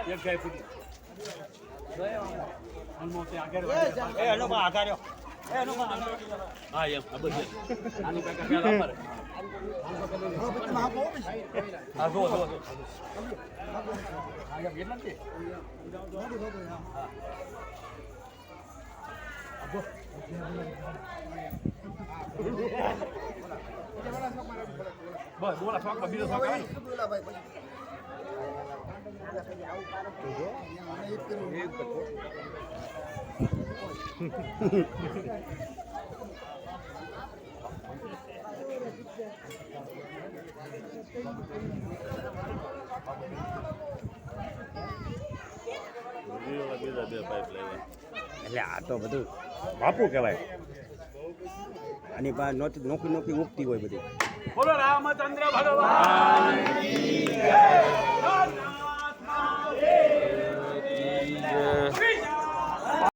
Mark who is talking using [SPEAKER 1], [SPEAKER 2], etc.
[SPEAKER 1] એક ગાય ફૂટી હા એમ આની કાકા હા જો બસ બોલા શોખ બીજો શોખ આવે
[SPEAKER 2] એટલે આ તો બધું બાપુ કહેવાય આની પાસે નોખી નોખી ઉગતી હોય બધી
[SPEAKER 1] બોલો રામચંદ્ર ભગવાન